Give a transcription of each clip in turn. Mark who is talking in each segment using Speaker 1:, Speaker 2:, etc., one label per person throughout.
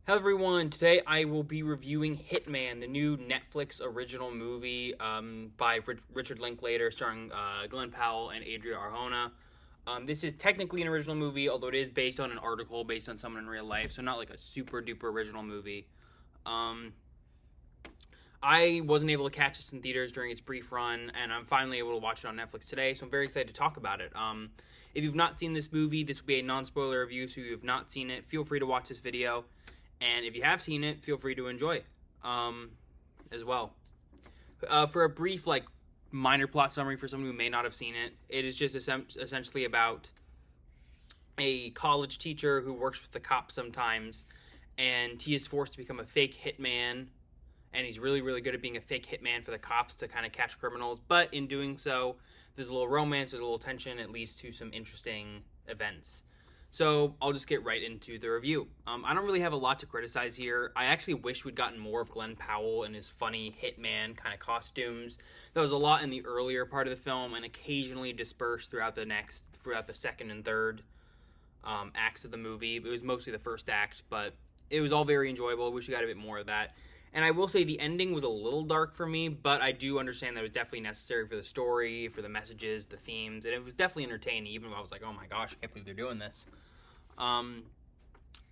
Speaker 1: Hello everyone, today I will be reviewing Hitman, the new Netflix original movie by Richard Linklater starring Glenn Powell and Adria Arjona. This is technically an original movie, although it is based on an article based on someone in real life, so not like a super duper original movie. I wasn't able to catch this in theaters during its brief run, and I'm finally able to watch it on Netflix today, so I'm very excited to talk about it. If you've not seen this movie, this will be a non-spoiler review, so if you have not seen it, feel free to watch this video. And if you have seen it, feel free to enjoy it as well. For a brief, minor plot summary for someone who may not have seen it, it is just essentially about a college teacher who works with the cops sometimes, and he is forced to become a fake hitman, and he's really, really good at being a fake hitman for the cops to kind of catch criminals, but in doing so, there's a little romance, there's a little tension, it leads to some interesting events. So I'll just get right into the review. I don't really have a lot to criticize here. I actually wish we'd gotten more of Glenn Powell and his funny hitman kind of costumes. There was a lot in the earlier part of the film and occasionally dispersed throughout the second and third acts of the movie. It was mostly the first act, but it was all very enjoyable. I wish we got a bit more of that. And I will say the ending was a little dark for me, but I do understand that it was definitely necessary for the story, for the messages, the themes, and it was definitely entertaining, even though I was like, oh my gosh, I can't believe they're doing this. On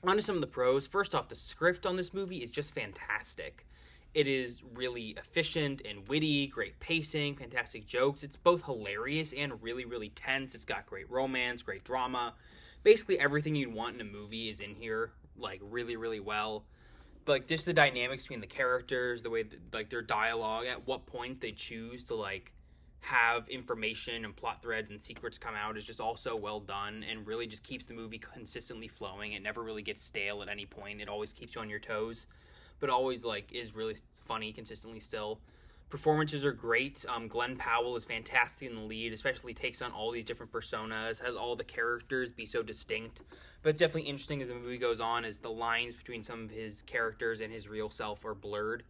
Speaker 1: to some of the pros. First off, the script on this movie is just fantastic. It is really efficient and witty, great pacing, fantastic jokes. It's both hilarious and really, really tense. It's got great romance, great drama. Basically everything you'd want in a movie is in here, really, really well. Just the dynamics between the characters, the way their dialogue, at what point they choose to have information and plot threads and secrets come out is just all so well done and really just keeps the movie consistently flowing. It never really gets stale at any point. It always keeps you on your toes, but always is really funny consistently still. Performances are great. Glenn Powell is fantastic in the lead, especially takes on all these different personas, has all the characters be so distinct. But it's definitely interesting as the movie goes on, as the lines between some of his characters and his real self are blurred.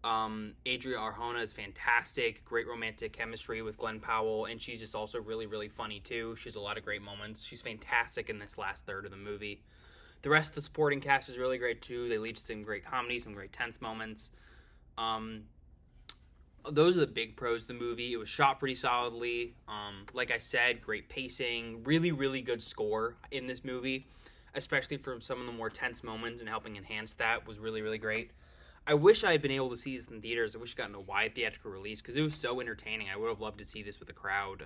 Speaker 1: Adria Arjona is fantastic, great romantic chemistry with Glenn Powell, and she's just also really, really funny too. She has a lot of great moments. She's fantastic in this last third of the movie. The rest of the supporting cast is really great too. They lead to some great comedy, some great tense moments. Those are the big pros of the movie. It was shot pretty solidly. Like I said, great pacing, really, really good score in this movie, especially for some of the more tense moments, and helping enhance that was really, really great. I wish I had been able to see this in theaters. I wish I got a wide theatrical release because it was so entertaining. I would have loved to see this with a crowd.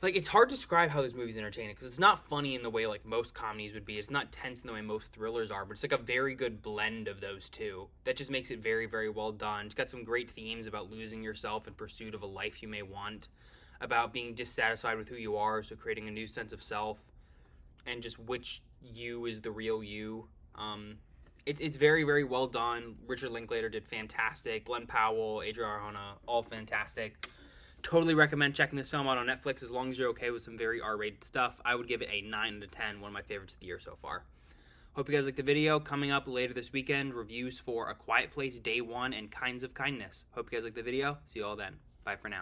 Speaker 1: It's hard to describe how this movie's entertaining because it's not funny in the way most comedies would be. It's not tense in the way most thrillers are, but it's a very good blend of those two. That just makes it very, very well done. It's got some great themes about losing yourself in pursuit of a life you may want, about being dissatisfied with who you are, so creating a new sense of self, and just which you is the real you. It's very, very well done. Richard Linklater did fantastic. Glenn Powell, Adria Arjona, all fantastic. Totally recommend checking this film out on Netflix as long as you're okay with some very R-rated stuff. I would give it a 9 out of 10, one of my favorites of the year so far. Hope you guys like the video. Coming up later this weekend, reviews for A Quiet Place Day 1 and Kinds of Kindness. Hope you guys like the video. See you all then. Bye for now.